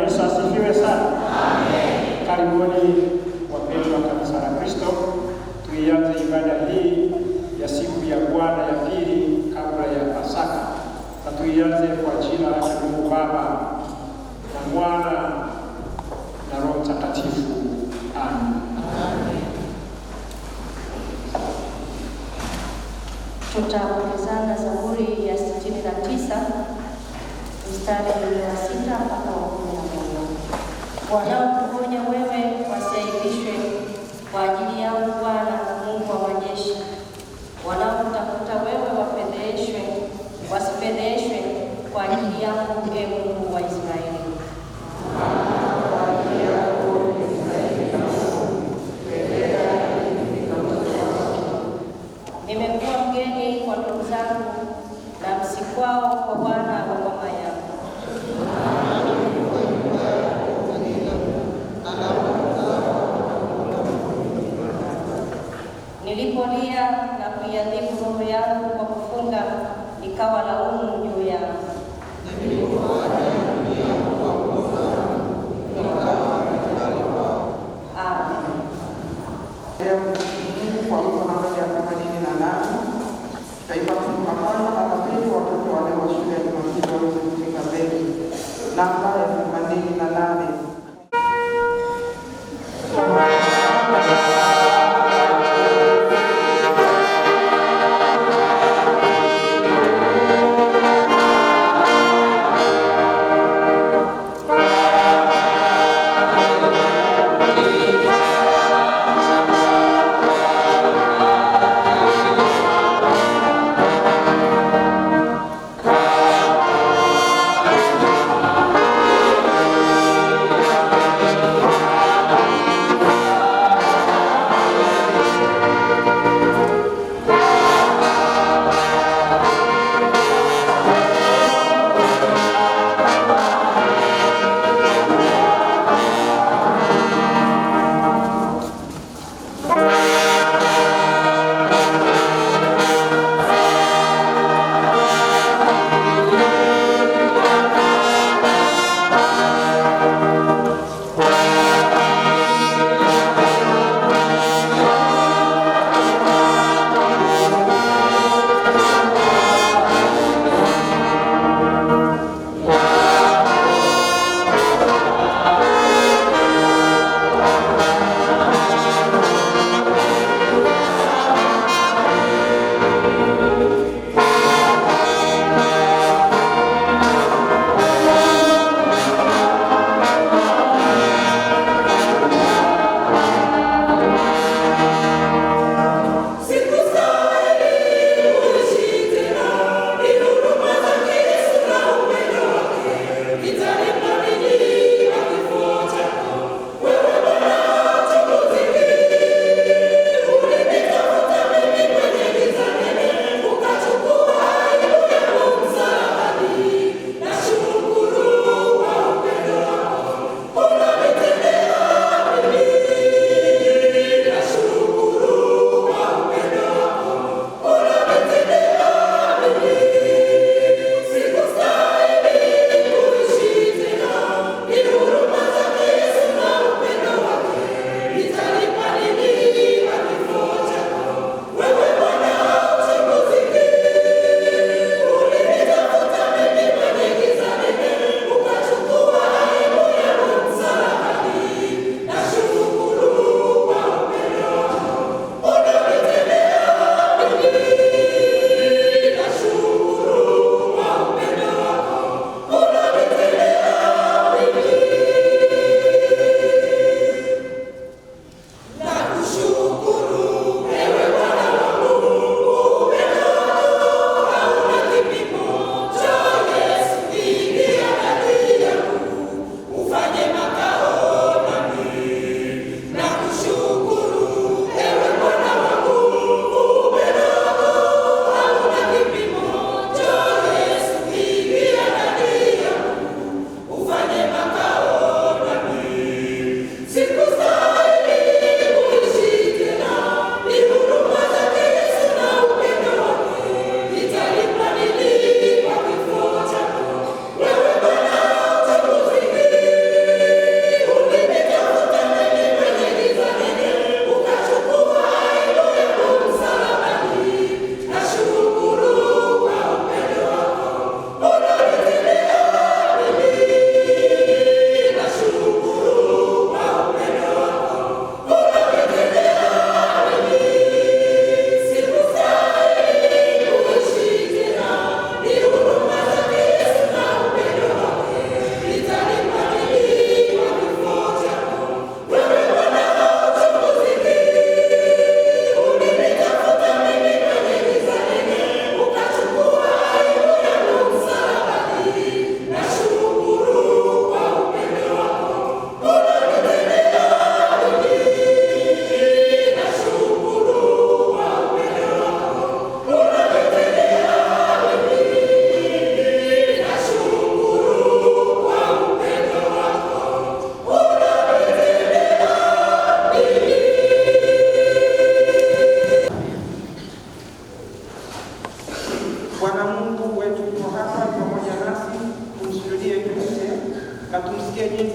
Yesu asifiwe sana. Amen. Karibuni wapendwa kanisa la Kristo, tuianze ibada hii ya siku ya Bwana ya pili kabla ya Pasaka, na tuianze kwa jina la Mungu Baba na Mwana na Roho Mtakatifu. Amen. Tutaongozana Zaburi ya 69 mstari wa 6 mpaka wa 11. Wanaokungoja wewe wasiaibishwe kwa ajili yangu, Bwana Mungu wa majeshi. Wanaokutafuta wewe wasipendeshwe kwa ajili yangu, Ee Mungu wa Israeli. Nimekuwa mgeni kwa ndugu zangu na msikwao kwa Bwana wa mama yangu. Nilipolia na kuiadhibu roho yangu kwa kufunga, nikawa laumu juu yangu. Taifa fungu la kwanza na la pili, watoto wale wa shule ya Jumapili waweze kufika mbele. Namba ya 88.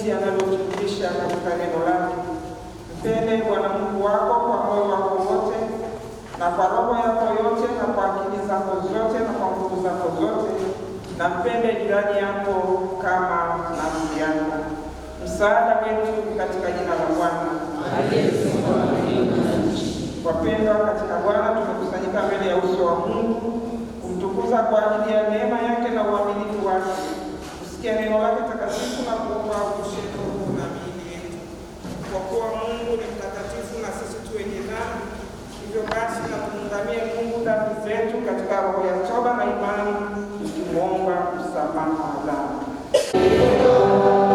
jinsi anavyotufundisha katika neno lake. Mpende Bwana Mungu wako kwa moyo wako wote na kwa roho yako yote na kwa akili zako zote na kwa nguvu zako zote, na mpende jirani yako kama nafsi yako. Msaada wetu katika jina la Bwana. Wapendwa katika Bwana, tumekusanyika mbele ya uso wa Mungu kumtukuza kwa ajili ya neema yake na uaminifu wake, kusikia neno lake takatifu na kuomba ushirika na miili yetu. Kwa kuwa Mungu ni mtakatifu na sisi tu wenye dhambi, hivyo basi na tumungamie Mungu dhambi zetu katika roho ya toba na imani, tukimwomba msamaha wa dhambi. Oh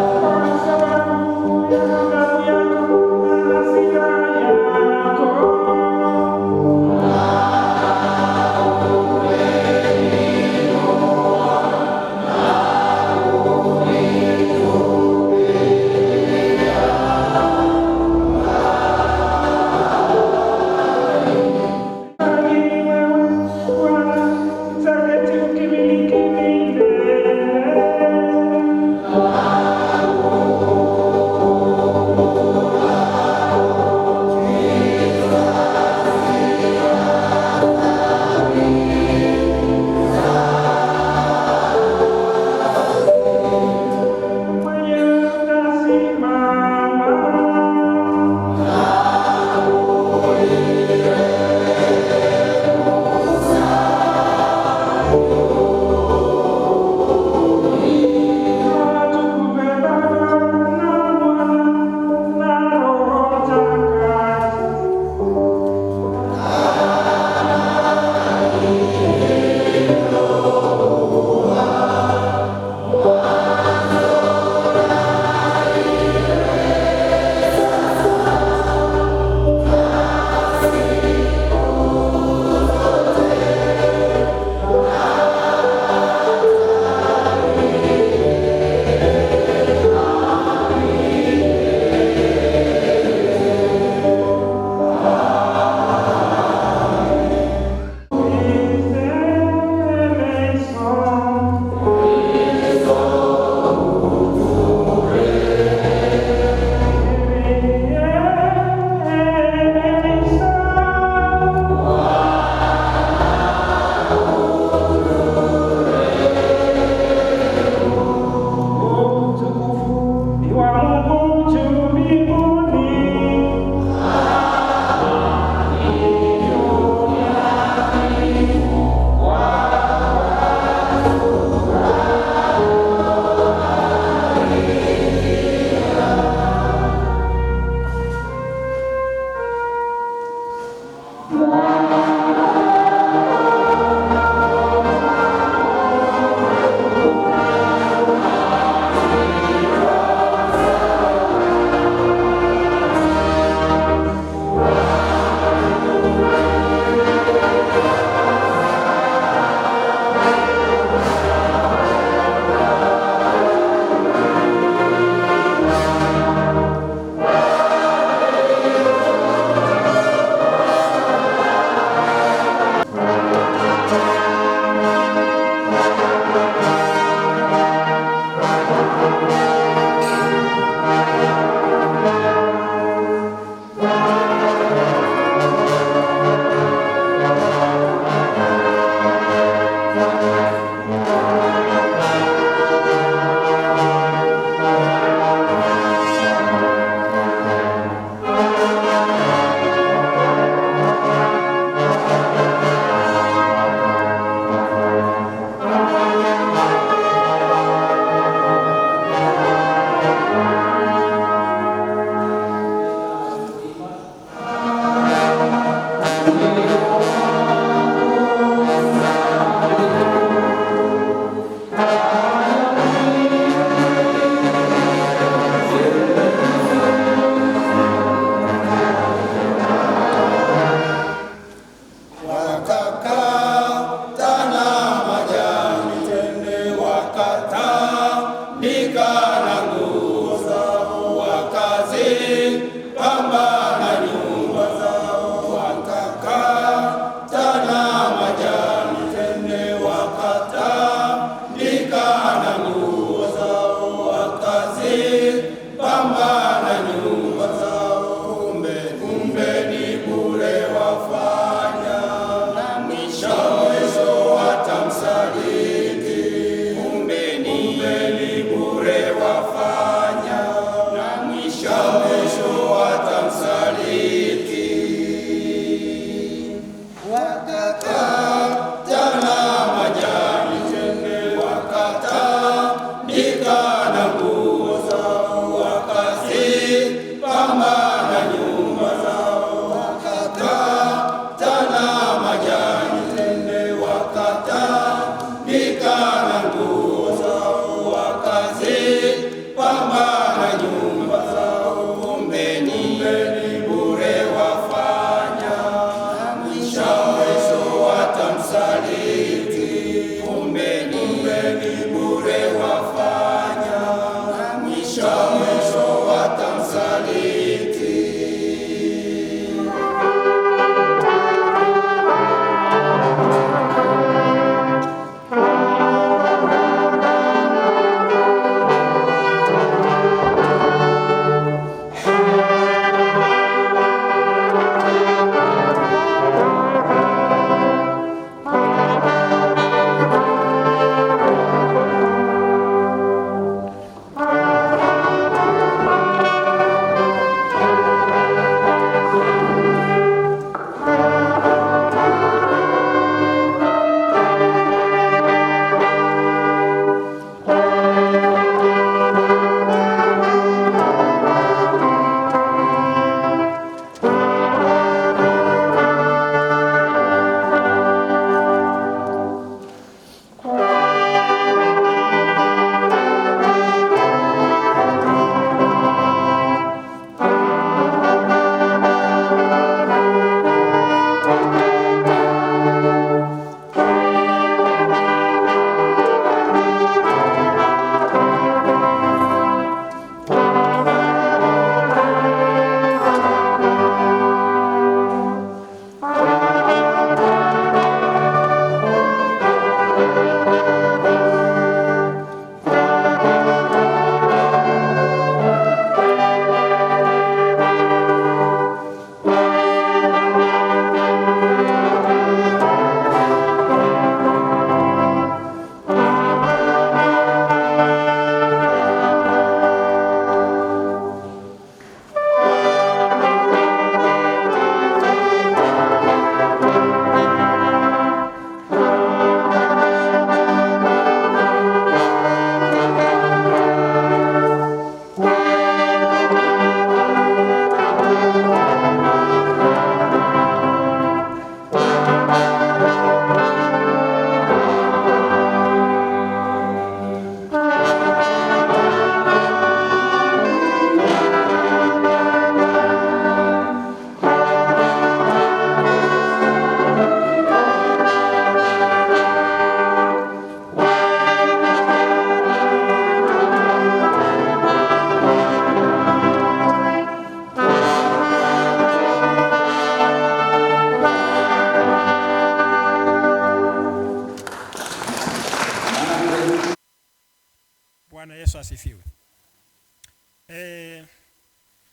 Yesu asifiwe.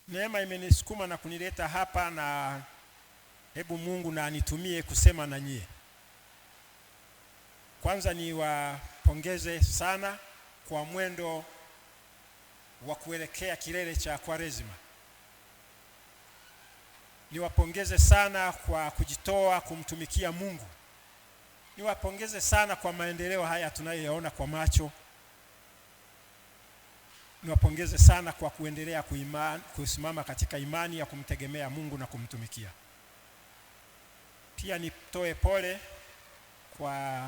Neema imenisukuma na kunileta hapa, na hebu Mungu na anitumie kusema na nyie. Kwanza ni wapongeze sana kwa mwendo wa kuelekea kilele cha Kwaresima. Niwapongeze sana kwa kujitoa kumtumikia Mungu. Niwapongeze sana kwa maendeleo haya tunayoyaona kwa macho. Niwapongeze sana kwa kuendelea kusimama katika imani ya kumtegemea Mungu na kumtumikia. Pia nitoe pole kwa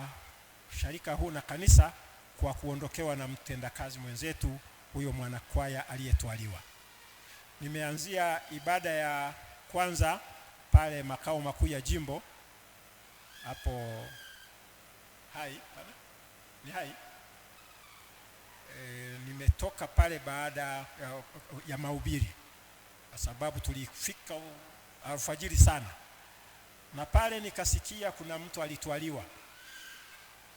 sharika huu na kanisa kwa kuondokewa na mtendakazi mwenzetu huyo mwanakwaya aliyetwaliwa. Nimeanzia ibada ya kwanza pale makao makuu ya jimbo hapo Hai. Nimetoka pale baada ya mahubiri kwa sababu tulifika alfajiri sana, na pale nikasikia kuna mtu alitwaliwa.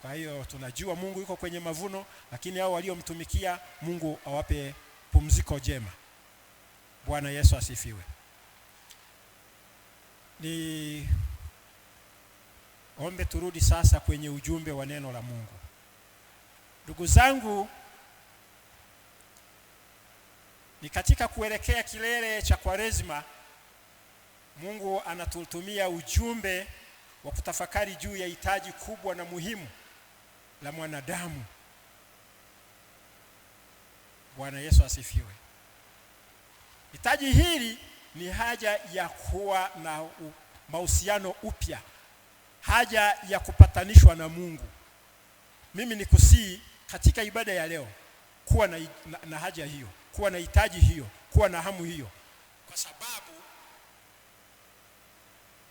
Kwa hiyo tunajua Mungu yuko kwenye mavuno, lakini hao waliomtumikia Mungu awape pumziko jema. Bwana Yesu asifiwe. Ombe turudi sasa kwenye ujumbe wa neno la Mungu. Ndugu zangu, ni katika kuelekea kilele cha Kwaresima, Mungu anatutumia ujumbe wa kutafakari juu ya hitaji kubwa na muhimu la mwanadamu. Bwana Yesu asifiwe. Hitaji hili ni haja ya kuwa na mahusiano upya, haja ya kupatanishwa na Mungu. Mimi nikusii katika ibada ya leo kuwa na haja hiyo, kuwa na hitaji hiyo, kuwa na hamu hiyo, kwa sababu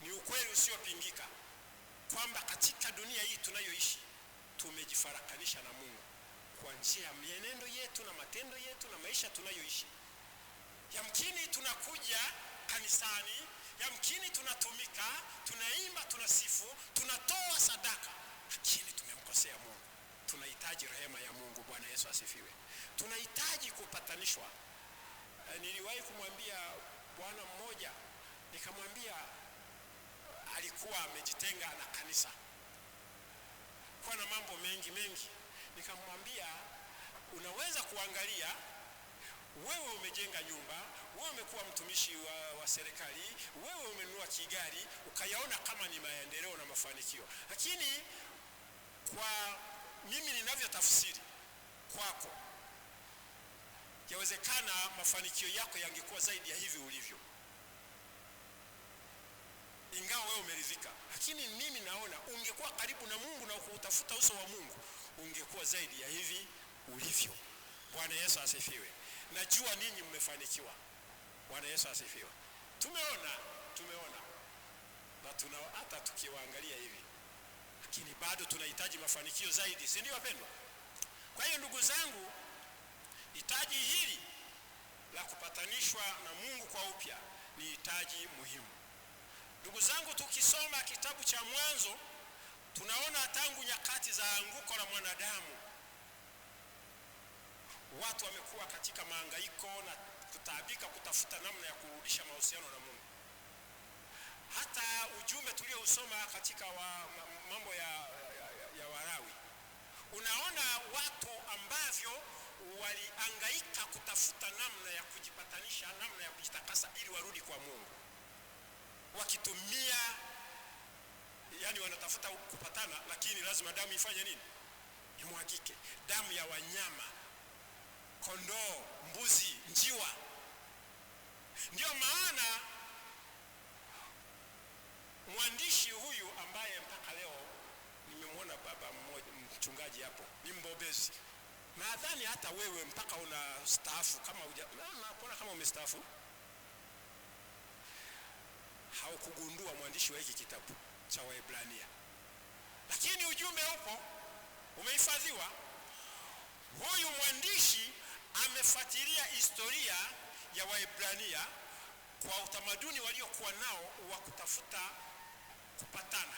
ni ukweli usiopingika kwamba katika dunia hii tunayoishi tumejifarakanisha na Mungu kwa njia ya mienendo yetu na matendo yetu na maisha tunayoishi. Yamkini tunakuja kanisani, yamkini tunatumika, tunaimba, tunasifu, tunatoa sadaka, lakini tumemkosea Mungu. Tunahitaji rehema ya Mungu. Bwana Yesu asifiwe. Tunahitaji kupatanishwa. Niliwahi kumwambia bwana mmoja, nikamwambia alikuwa amejitenga na kanisa kwa na mambo mengi, nikamwambia unaweza kuangalia, wewe umejenga nyumba, wewe umekuwa mtumishi wa serikali, wewe umenunua kigari, ukayaona kama ni maendeleo na mafanikio, lakini kwa mimi ninavyotafsiri kwako, yawezekana mafanikio yako yangekuwa zaidi ya hivi ulivyo, ingawa wewe umeridhika. Lakini mimi naona ungekuwa karibu na Mungu na ukutafuta uso wa Mungu, ungekuwa zaidi ya hivi ulivyo. Bwana Yesu asifiwe. Najua ninyi mmefanikiwa. Bwana Yesu asifiwe. Tumeona na hata tukiwaangalia hivi, lakini bado tunahitaji mafanikio zaidi, si ndio wapendwa? Kwa hiyo ndugu zangu, hitaji hili la kupatanishwa na Mungu kwa upya ni hitaji muhimu. Ndugu zangu, tukisoma kitabu cha Mwanzo tunaona tangu nyakati za anguko la mwanadamu watu wamekuwa katika mahangaiko na kutaabika kutafuta namna ya kurudisha mahusiano na Mungu. Hata ujumbe tuliousoma katika mambo ya Walawi, unaona watu ambavyo walihangaika kutafuta namna ya kujipatanisha, namna ya kujitakasa ili warudi kwa Mungu, wakitumia, yani wanatafuta kupatana, lakini lazima damu ifanye nini? Imwagike. Damu ya wanyama, kondoo, mbuzi, njiwa. Ndio maana mwandishi huyu ambaye mpaka leo nimemwona baba mmoja mchungaji hapo ni mbobezi, nadhani hata wewe mpaka unastaafu kama naona kama umestaafu haukugundua mwandishi wa hiki kitabu cha Waebrania, lakini ujumbe upo, umehifadhiwa. Huyu mwandishi amefuatilia historia ya Waebrania kwa utamaduni waliokuwa nao wa kutafuta kupatana,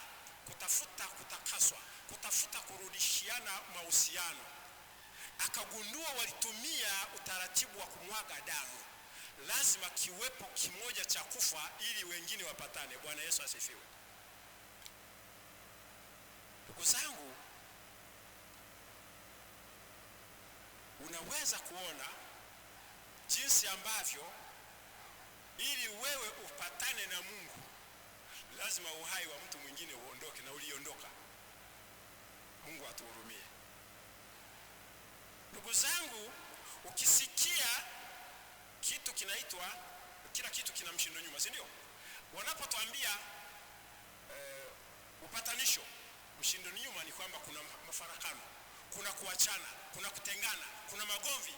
kutafuta kutakaswa, kutafuta kurudishiana mahusiano. Akagundua walitumia utaratibu wa kumwaga damu. Lazima kiwepo kimoja cha kufa ili wengine wapatane. Bwana Yesu asifiwe. Ndugu zangu, unaweza kuona jinsi ambavyo ili wewe upatane na Mungu lazima uhai wa mtu mwingine uondoke, na uliondoka. Mungu atuhurumie. Ndugu zangu, ukisikia kitu kinaitwa, kila kitu kina mshindo nyuma, si ndio? Wanapotuambia upatanisho, mshindo nyuma ni kwamba kuna mafarakano, kuna kuachana, kuna kutengana, kuna magomvi.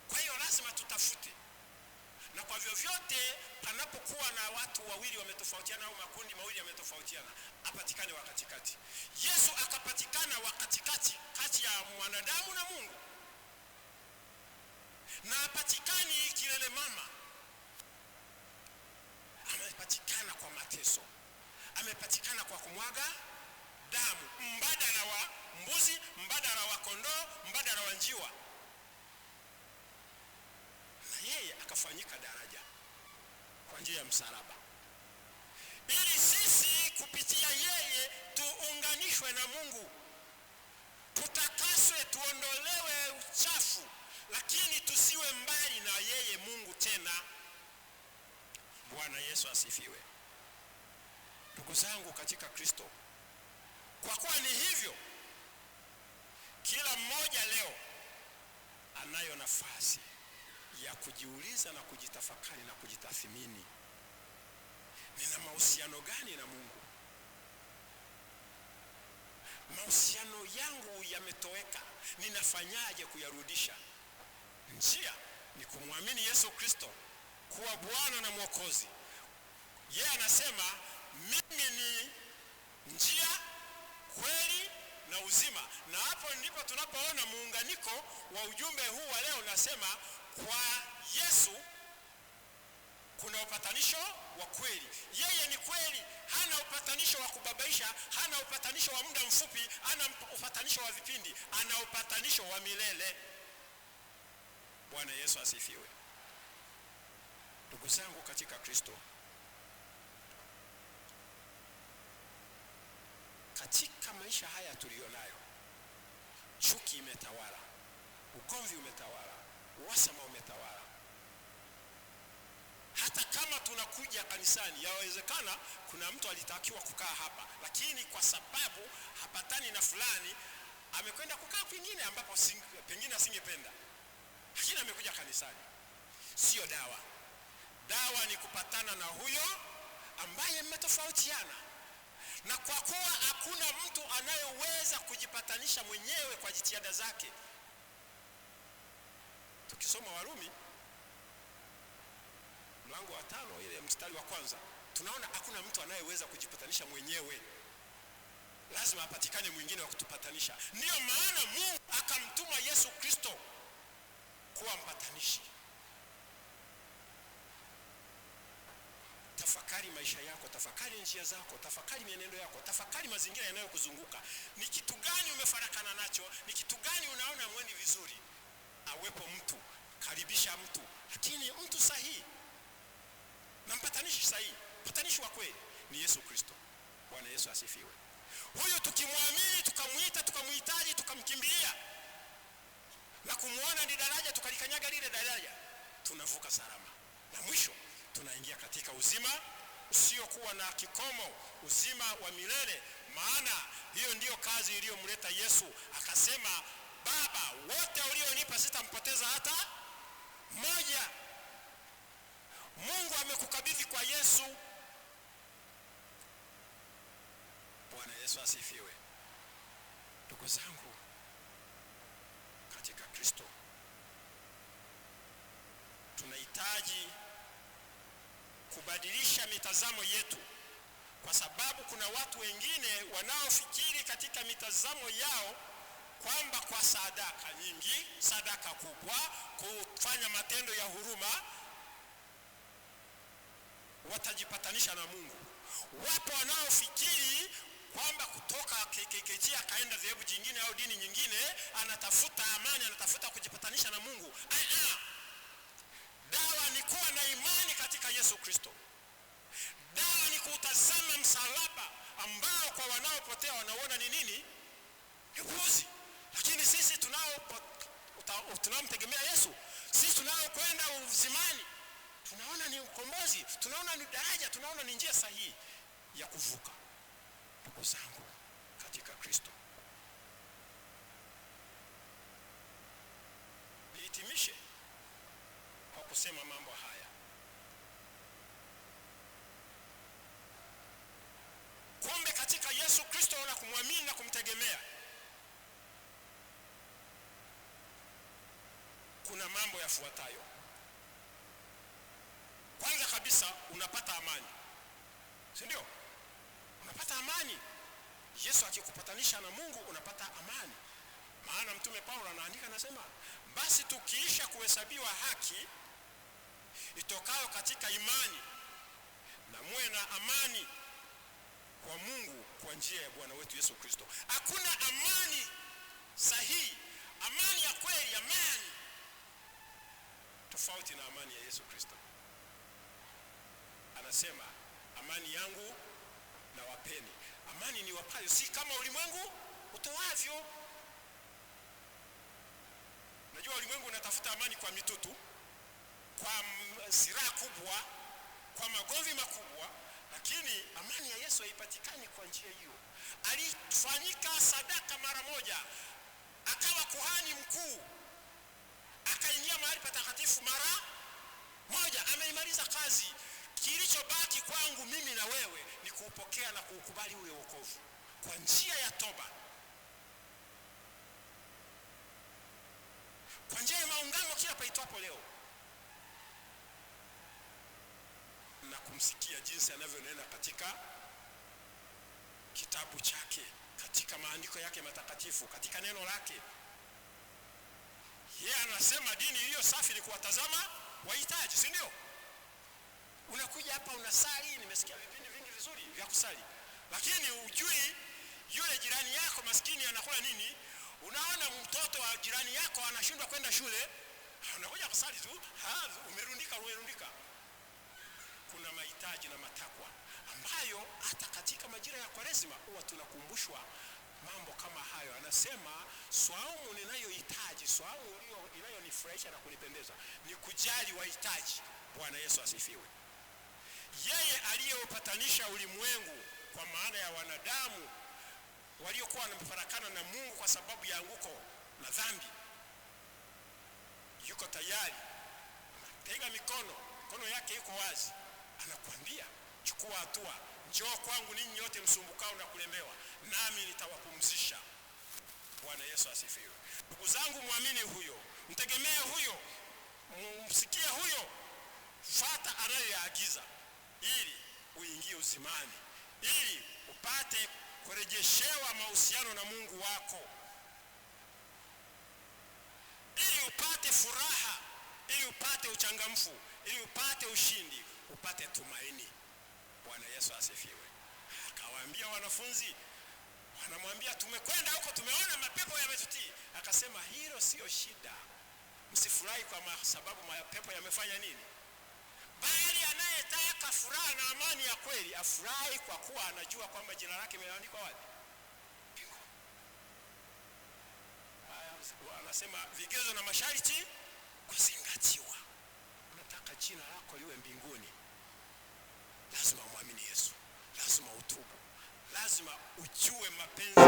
Kwa hiyo lazima tutafute, na kwa vyovyote panapokuwa na watu wawili wametofautiana au makundi mawili yametofautiana, apatikane wa katikati. Yesu akapatikana wa katikati kati ya mwanadamu na Mungu, na apatikani kilele mama. Amepatikana kwa mateso, amepatikana kwa kumwaga damu, mbadala wa mbuzi, mbadala wa kondoo, mbadala wa njiwa, na yeye akafanyika daraja kwa njia ya msalaba, ili sisi kupitia yeye tuunganishwe na Mungu, tutakaswe, tuondolewe uchafu, lakini tusiwe mbali na yeye Mungu tena. Bwana Yesu asifiwe. Ndugu zangu katika Kristo, kwa kuwa ni hivyo, kila mmoja leo anayo nafasi ya kujiuliza na kujitafakari na kujitathmini, nina mahusiano gani na Mungu? Mahusiano yangu yametoweka, ninafanyaje kuyarudisha? Njia ni kumwamini Yesu Kristo kuwa Bwana na Mwokozi. Yeye anasema mimi ni njia, kweli na uzima. Na hapo ndipo tunapoona muunganiko wa ujumbe huu wa leo. Nasema kwa Yesu kuna upatanisho wa kweli. Yeye ni kweli, hana upatanisho wa kubabaisha, hana upatanisho wa muda mfupi, hana upatanisho wa vipindi, ana upatanisho wa milele. Bwana Yesu asifiwe. Ndugu zangu katika Kristo, katika maisha haya tulionayo, chuki imetawala, ugomvi umetawala, uhasama umetawala. Hata kama tunakuja kanisani, yawezekana kuna mtu alitakiwa kukaa hapa, lakini kwa sababu hapatani na fulani amekwenda kukaa kwingine ambapo pengine asingependa, lakini amekuja kanisani. Sio dawa. Dawa ni kupatana na huyo ambaye mmetofautiana. Na kwa kuwa hakuna mtu anayeweza kujipatanisha mwenyewe kwa jitihada zake, tukisoma Warumi mlango wa 5 ile mstari wa 1, tunaona hakuna mtu anayeweza kujipatanisha mwenyewe, lazima apatikane mwingine wa kutupatanisha. Ndio maana Mungu akamtuma Yesu Kristo kuwa mpatanishi. Tafakari maisha yako, tafakari njia zako, tafakari mienendo yako, tafakari mazingira yanayokuzunguka. Ni kitu gani umefarakana nacho? Ni kitu gani unaona mweni vizuri? Awepo mtu, karibisha mtu, lakini mtu sahihi na mpatanishi sahihi. Mpatanishi wa kweli ni Yesu Kristo. Bwana Yesu asifiwe. Huyo tukimwamini, tukamuita, tukamuhitaji, tukamkimbilia na kumuona ni daraja, tukalikanyaga lile daraja, tunavuka salama. Na mwisho tunaingia katika uzima usiokuwa na kikomo, uzima wa milele. Maana hiyo ndiyo kazi iliyomleta Yesu. Akasema, Baba, wote ulionipa sitampoteza hata mmoja. Mungu amekukabidhi kwa Yesu. Bwana Yesu asifiwe. Ndugu zangu katika Kristo, tunahitaji kubadilisha mitazamo yetu, kwa sababu kuna watu wengine wanaofikiri katika mitazamo yao kwamba kwa sadaka nyingi, sadaka kubwa, kufanya matendo ya huruma watajipatanisha na Mungu. Wapo wanaofikiri kwamba kutoka KKKT akaenda dhehebu jingine au dini nyingine anatafuta amani, anatafuta kujipatanisha na Mungu. Dawa ni kuwa na imani katika Yesu Kristo. Dawa ni kutazama msalaba ambao kwa wanaopotea wanaona ni nini? Ni upuzi. Lakini sisi tunaomtegemea Yesu, sisi tunaokwenda uzimani, tunaona ni ukombozi, tunaona ni daraja, tunaona ni njia sahihi ya kuvuka. Ndugu zangu katika Kristo, nihitimishe kwa kusema mambo haya. Kumbe katika Yesu Kristo na kumwamini na kumtegemea, kuna mambo yafuatayo. Kwanza kabisa, unapata amani. Si ndio? Unapata amani. Yesu akikupatanisha na Mungu unapata amani. Maana Mtume Paulo anaandika, anasema, basi tukiisha kuhesabiwa haki itokayo katika imani, na muwe na amani kwa Mungu kwa njia ya Bwana wetu Yesu Kristo. Hakuna amani sahihi, amani ya kweli, amani tofauti na amani ya Yesu Kristo. Anasema, amani yangu na wapeni. Amani ni wapayo, si kama ulimwengu utoavyo. Najua ulimwengu unatafuta amani kwa mitutu, kwa silaha kubwa, kwa magomvi makubwa, lakini amani ya Yesu haipatikani kwa njia hiyo. Alifanyika sadaka mara moja, akawa kuhani mkuu, akaingia mahali patakatifu mara moja, ameimaliza kazi. Kilichobaki kwangu mimi na wewe ni kuupokea na kuukubali ule wokovu kwa njia ya toba, kwa njia ya maungamo kila paitwapo leo, na kumsikia jinsi anavyonena katika kitabu chake, katika maandiko yake matakatifu, katika neno lake. Yeye anasema dini iliyo safi ni kuwatazama wahitaji, si ndio? Unakuja hapa unasali, nimesikia vipindi vingi vizuri vya kusali, lakini ujui yule jirani yako maskini anakula nini. Unaona mtoto wa jirani yako anashindwa kwenda shule, unakuja kusali tu, umerundika. Kuna mahitaji na matakwa ambayo hata katika majira ya Kwaresima huwa tunakumbushwa mambo kama hayo. Anasema swaumu ninayohitaji, swaumu inayonifurahisha na kunipendeza ni kujali wahitaji. Bwana Yesu asifiwe. Yeye aliyeupatanisha ulimwengu, kwa maana ya wanadamu waliokuwa wanafarakana na Mungu kwa sababu ya anguko na dhambi, yuko tayari, anatega mikono yake iko wazi, anakuambia chukua hatua, njoo kwangu ninyi nyote msumbukao na kulemewa, nami nitawapumzisha. Bwana Yesu asifiwe. Ndugu zangu, muamini huyo, mtegemee huyo, msikie huyo, fuata anayoyaagiza ili uingie uzimani, ili upate kurejeshewa mahusiano na Mungu wako, ili upate furaha, ili upate uchangamfu, ili upate ushindi, upate tumaini. Bwana Yesu asifiwe. Akawaambia wanafunzi, wanamwambia tumekwenda huko tumeona mapepo yametutii. Akasema hilo sio shida, msifurahi kwa sababu mapepo yamefanya nini, bali anayetaka furaha na amani ya kweli afurahi kwa kuwa anajua kwamba jina lake limeandikwa wapi? Mbinguni. Anasema vigezo na masharti kuzingatiwa. Unataka jina lako liwe mbinguni, lazima umwamini Yesu, lazima utubu, lazima ujue mapenzi